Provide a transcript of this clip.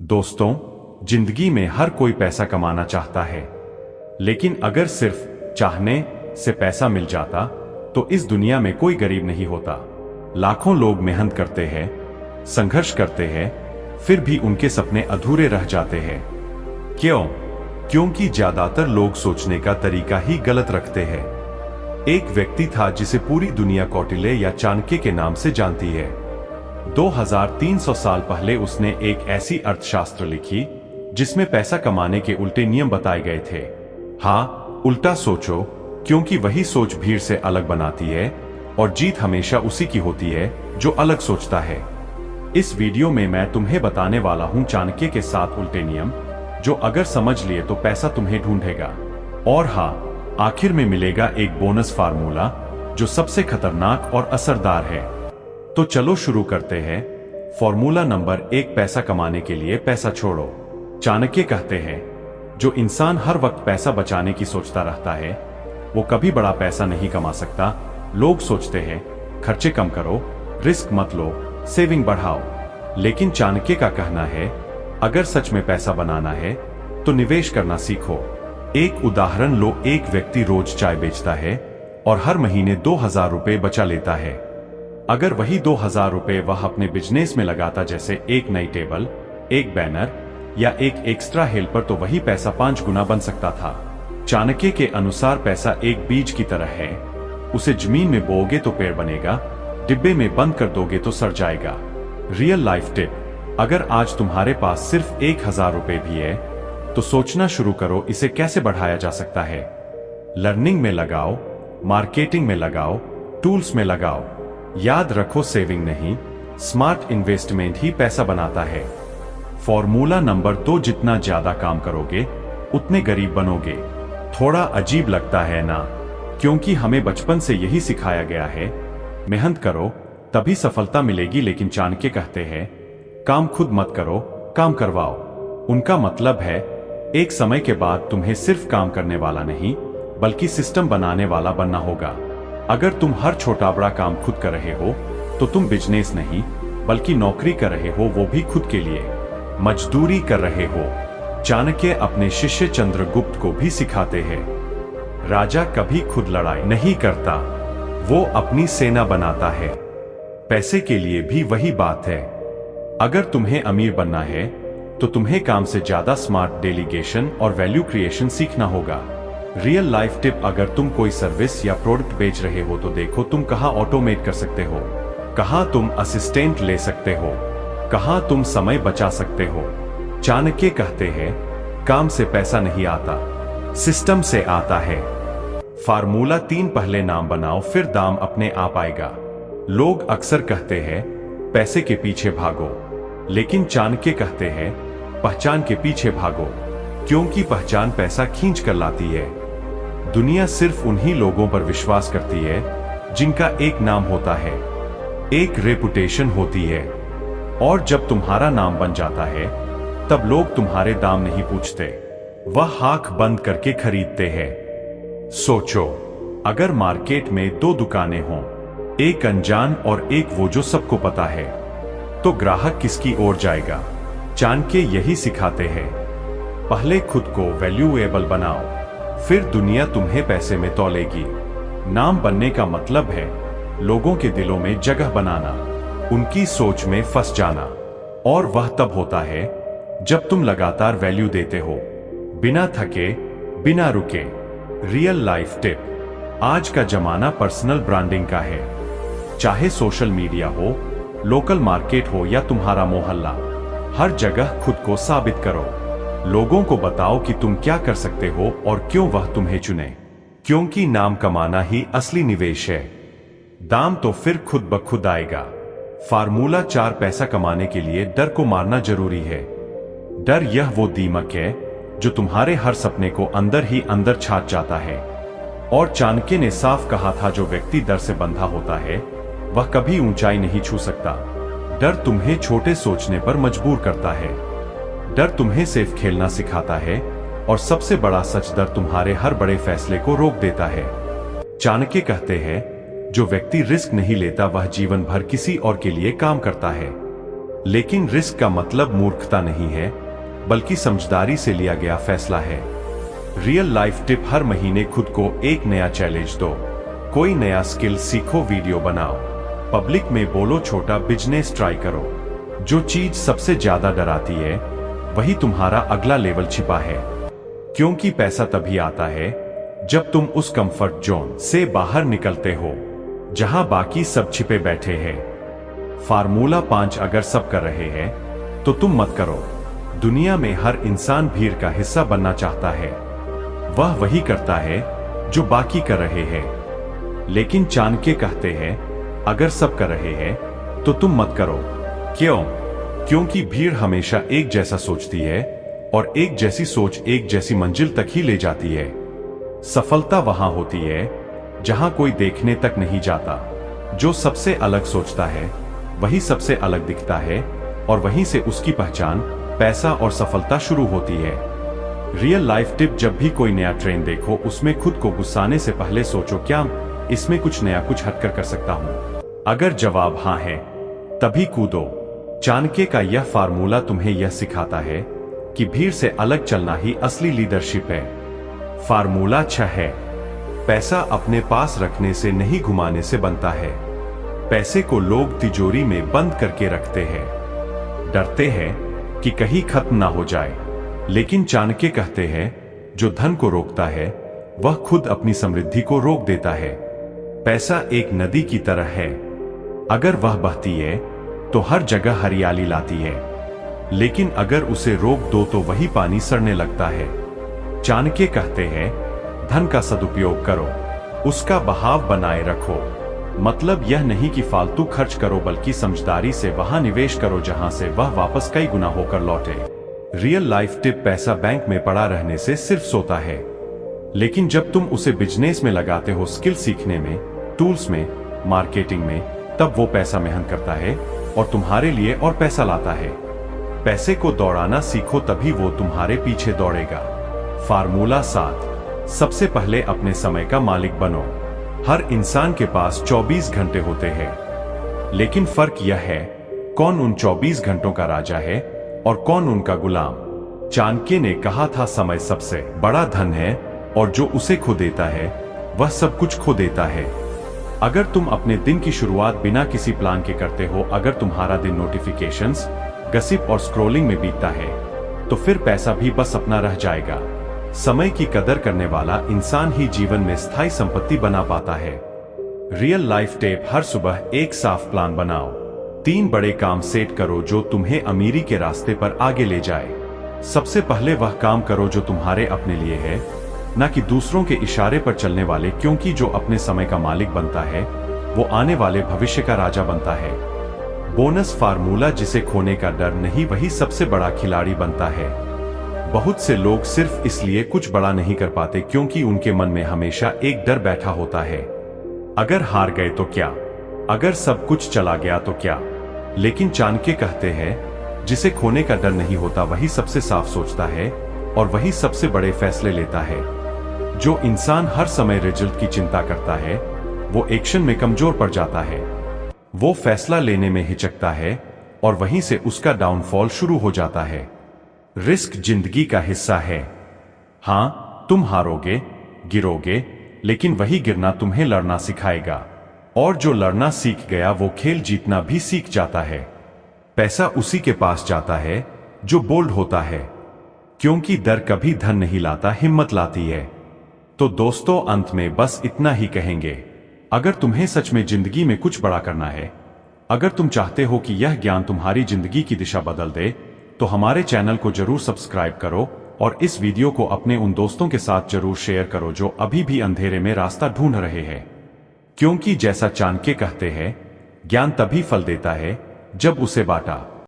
दोस्तों, जिंदगी में हर कोई पैसा कमाना चाहता है, लेकिन अगर सिर्फ चाहने से पैसा मिल जाता तो इस दुनिया में कोई गरीब नहीं होता। लाखों लोग मेहनत करते हैं, संघर्ष करते हैं, फिर भी उनके सपने अधूरे रह जाते हैं। क्यों? क्योंकि ज्यादातर लोग सोचने का तरीका ही गलत रखते हैं। एक व्यक्ति था जिसे पूरी दुनिया कौटिल्य या चाणक्य के नाम से जानती है। 2300 साल पहले उसने एक ऐसी अर्थशास्त्र लिखी जिसमें पैसा कमाने के उल्टे नियम बताए गए थे। हाँ, उल्टा सोचो, क्योंकि वही सोच भीड़ से अलग बनाती है और जीत हमेशा उसी की होती है जो अलग सोचता है। इस वीडियो में मैं तुम्हें बताने वाला हूं चाणक्य के 7 उल्टे नियम, जो अगर समझ लिए तो पैसा तुम्हें ढूंढेगा। और हाँ, आखिर में मिलेगा एक बोनस फार्मूला जो सबसे खतरनाक और असरदार है। तो चलो शुरू करते हैं। फॉर्मूला नंबर 1, पैसा कमाने के लिए पैसा छोड़ो। चाणक्य कहते हैं, जो इंसान हर वक्त पैसा बचाने की सोचता रहता है वो कभी बड़ा पैसा नहीं कमा सकता। लोग सोचते हैं खर्चे कम करो, रिस्क मत लो, सेविंग बढ़ाओ, लेकिन चाणक्य का कहना है अगर सच में पैसा बनाना है तो निवेश करना सीखो। एक उदाहरण लो, एक व्यक्ति रोज चाय बेचता है और हर महीने 2000 रुपए बचा लेता है। अगर वही 2000 रुपए वह अपने बिजनेस में लगाता, जैसे एक नई टेबल, एक बैनर या एक एक्स्ट्रा हेल्पर, तो वही पैसा 5 गुना बन सकता था। चाणक्य के अनुसार पैसा एक बीज की तरह है, उसे जमीन में बोओगे तो पेड़ बनेगा, डिब्बे में बंद कर दोगे तो सड़ जाएगा। रियल लाइफ टिप, अगर आज तुम्हारे पास सिर्फ 1000 रुपए भी है तो सोचना शुरू करो इसे कैसे बढ़ाया जा सकता है। लर्निंग में लगाओ, मार्केटिंग में लगाओ, टूल्स में लगाओ। याद रखो, सेविंग नहीं, स्मार्ट इन्वेस्टमेंट ही पैसा बनाता है। फॉर्मूला नंबर 2, जितना ज्यादा काम करोगे उतने गरीब बनोगे। थोड़ा अजीब लगता है ना, क्योंकि हमें बचपन से यही सिखाया गया है, मेहनत करो तभी सफलता मिलेगी। लेकिन चाणक्य कहते हैं, काम खुद मत करो, काम करवाओ। उनका मतलब है एक समय के बाद तुम्हें सिर्फ काम करने वाला नहीं बल्कि सिस्टम बनाने वाला बनना होगा। अगर तुम हर छोटा बड़ा काम खुद कर रहे हो तो तुम बिजनेस नहीं बल्कि नौकरी कर रहे हो, वो भी खुद के लिए मजदूरी कर रहे हो। चाणक्य अपने शिष्य चंद्रगुप्त को भी सिखाते हैं, राजा कभी खुद लड़ाई नहीं करता, वो अपनी सेना बनाता है। पैसे के लिए भी वही बात है। अगर तुम्हें अमीर बनना है तो तुम्हें काम से ज्यादा स्मार्ट डेलीगेशन और वैल्यू क्रिएशन सीखना होगा। रियल लाइफ टिप, अगर तुम कोई सर्विस या प्रोडक्ट बेच रहे हो तो देखो तुम कहां ऑटोमेट कर सकते हो, कहां तुम असिस्टेंट ले सकते हो, कहां तुम समय बचा सकते हो। चाणक्य कहते हैं, काम से पैसा नहीं आता, सिस्टम से आता है। फार्मूला 3, पहले नाम बनाओ फिर दाम अपने आप आएगा। लोग अक्सर कहते हैं पैसे के पीछे भागो, लेकिन चाणक्य कहते हैं पहचान के पीछे भागो, क्योंकि पहचान पैसा खींच कर लाती है। दुनिया सिर्फ उन्हीं लोगों पर विश्वास करती है जिनका एक नाम होता है, एक रेपुटेशन होती है। और जब तुम्हारा नाम बन जाता है तब लोग तुम्हारे दाम नहीं पूछते, वह आंख बंद करके खरीदते हैं। सोचो, अगर मार्केट में 2 दुकानें हों, एक अनजान और एक वो जो सबको पता है, तो ग्राहक किसकी ओर जाएगा? चाणक्य यही सिखाते हैं, पहले खुद को वैल्यूएबल बनाओ, फिर दुनिया तुम्हें पैसे में तौलेगी। नाम बनने का मतलब है लोगों के दिलों में जगह बनाना, उनकी सोच में फंस जाना। और वह तब होता है जब तुम लगातार वैल्यू देते हो, बिना थके, बिना रुके। रियल लाइफ टिप, आज का जमाना पर्सनल ब्रांडिंग का है। चाहे सोशल मीडिया हो, लोकल मार्केट हो या तुम्हारा मोहल्ला, हर जगह खुद को साबित करो। लोगों को बताओ कि तुम क्या कर सकते हो और क्यों वह तुम्हें चुने, क्योंकि नाम कमाना ही असली निवेश है, दाम तो फिर खुद ब खुद आएगा। फार्मूला 4, पैसा कमाने के लिए डर को मारना जरूरी है। डर यह वो दीमक है जो तुम्हारे हर सपने को अंदर ही अंदर छाट जाता है। और चाणक्य ने साफ कहा था, जो व्यक्ति डर से बंधा होता है वह कभी ऊंचाई नहीं छू सकता। डर तुम्हें छोटे सोचने पर मजबूर करता है, डर तुम्हें सेफ खेलना सिखाता है, और सबसे बड़ा सच, डर तुम्हारे हर बड़े फैसले को रोक देता है। चाणक्य कहते हैं, जो व्यक्ति रिस्क नहीं लेता वह जीवन भर किसी और के लिए काम करता है। लेकिन रिस्क का मतलब मूर्खता नहीं है, बल्कि समझदारी से लिया गया फैसला है। रियल लाइफ टिप: हर महीने खुद को एक नया चैलेंज दो। कोई नया स्किल सीखो, वीडियो बनाओ, पब्लिक में बोलो, छोटा बिजनेस ट्राई करो। जो चीज सबसे ज्यादा डराती है वही तुम्हारा अगला लेवल छिपा है। क्योंकि पैसा तभी आता है जब तुम उस कंफर्ट जोन से बाहर निकलते हो जहां बाकी सब छिपे बैठे हैं। फार्मूला 5: अगर सब कर रहे हैं तो तुम मत करो। दुनिया में हर इंसान भीड़ का हिस्सा बनना चाहता है। वह वही करता है जो बाकी कर रहे हैं। लेकिन चाणक्य कहते हैं, अगर सब कर रहे हैं तो तुम मत करो। क्यों? क्योंकि भीड़ हमेशा एक जैसा सोचती है और एक जैसी सोच एक जैसी मंजिल तक ही ले जाती है। सफलता वहां होती है जहां कोई देखने तक नहीं जाता। जो सबसे अलग सोचता है वही सबसे अलग दिखता है और वहीं से उसकी पहचान, पैसा और सफलता शुरू होती है। रियल लाइफ टिप: जब भी कोई नया ट्रेंड देखो, उसमें खुद को गुस्साने से पहले सोचो, क्या इसमें कुछ नया, कुछ हटकर कर सकता हूं? अगर जवाब हां है, तभी कूदो। चाणक्य का यह फार्मूला तुम्हें यह सिखाता है कि भीड़ से अलग चलना ही असली लीडरशिप है। फार्मूला 6 है: पैसा अपने पास रखने से नहीं, घुमाने से बनता है। पैसे को लोग तिजोरी में बंद करके रखते हैं, डरते हैं कि कहीं खत्म ना हो जाए। लेकिन चाणक्य कहते हैं, जो धन को रोकता है वह खुद अपनी समृद्धि को रोक देता है। पैसा एक नदी की तरह है, अगर वह बहती है तो हर जगह हरियाली लाती है, लेकिन अगर उसे रोक दो तो वही पानी सड़ने लगता है। चाणक्य कहते हैं, धन का सदुपयोग करो, उसका बहाव बनाए रखो। मतलब यह नहीं कि फालतू खर्च करो, बल्कि समझदारी से वहां निवेश करो जहां से वह वापस कई गुना होकर लौटे। रियल लाइफ टिप: पैसा बैंक में पड़ा रहने से सिर्फ सोता है, लेकिन जब तुम उसे बिजनेस में लगाते हो, स्किल सीखने में, टूल्स में, मार्केटिंग में, तब वो पैसा मेहनत करता है और तुम्हारे लिए और पैसा लाता है। पैसे को दौड़ाना सीखो, तभी वो तुम्हारे पीछे दौड़ेगा। फार्मूला 7: सबसे पहले अपने समय का मालिक बनो। हर इंसान के पास 24 घंटे होते हैं, लेकिन फर्क यह है कौन उन 24 घंटों का राजा है और कौन उनका गुलाम। चाणक्य ने कहा था, समय सबसे बड़ा धन है और जो उसे खो देता है वह सब कुछ खो देता है। अगर तुम अपने दिन की शुरुआत बिना किसी प्लान के करते हो, अगर तुम्हारा दिन नोटिफिकेशंस, गसिप और स्क्रॉलिंग में बीतता है, तो फिर पैसा भी बस अपना रह जाएगा। समय की कदर करने वाला इंसान ही जीवन में स्थायी संपत्ति बना पाता है। रियल लाइफ टिप: हर सुबह एक साफ प्लान बनाओ। 3 बड़े काम सेट करो जो तुम्हें अमीरी के रास्ते पर आगे ले जाए। सबसे पहले वह काम करो जो तुम्हारे अपने लिए है, न कि दूसरों के इशारे पर चलने वाले, क्योंकि जो अपने समय का मालिक बनता है वो आने वाले भविष्य का राजा बनता है। बोनस फार्मूला: जिसे खोने का डर नहीं, वही सबसे बड़ा खिलाड़ी बनता है। बहुत से लोग सिर्फ इसलिए कुछ बड़ा नहीं कर पाते क्योंकि उनके मन में हमेशा एक डर बैठा होता है, अगर हार गए तो क्या, अगर सब कुछ चला गया तो क्या। लेकिन चाणक्य कहते हैं, जिसे खोने का डर नहीं होता वही सबसे साफ सोचता है और वही सबसे बड़े फैसले लेता है। जो इंसान हर समय रिजल्ट की चिंता करता है वो एक्शन में कमजोर पड़ जाता है, वो फैसला लेने में हिचकता है और वहीं से उसका डाउनफॉल शुरू हो जाता है। रिस्क जिंदगी का हिस्सा है। हां, तुम हारोगे, गिरोगे, लेकिन वही गिरना तुम्हें लड़ना सिखाएगा, और जो लड़ना सीख गया वो खेल जीतना भी सीख जाता है। पैसा उसी के पास जाता है जो बोल्ड होता है, क्योंकि डर कभी धन नहीं लाता, हिम्मत लाती है। तो दोस्तों, अंत में बस इतना ही कहेंगे, अगर तुम्हें सच में जिंदगी में कुछ बड़ा करना है, अगर तुम चाहते हो कि यह ज्ञान तुम्हारी जिंदगी की दिशा बदल दे, तो हमारे चैनल को जरूर सब्सक्राइब करो और इस वीडियो को अपने उन दोस्तों के साथ जरूर शेयर करो जो अभी भी अंधेरे में रास्ता ढूंढ रहे हैं। क्योंकि जैसा चाणक्य कहते हैं, ज्ञान तभी फल देता है जब उसे बांटा।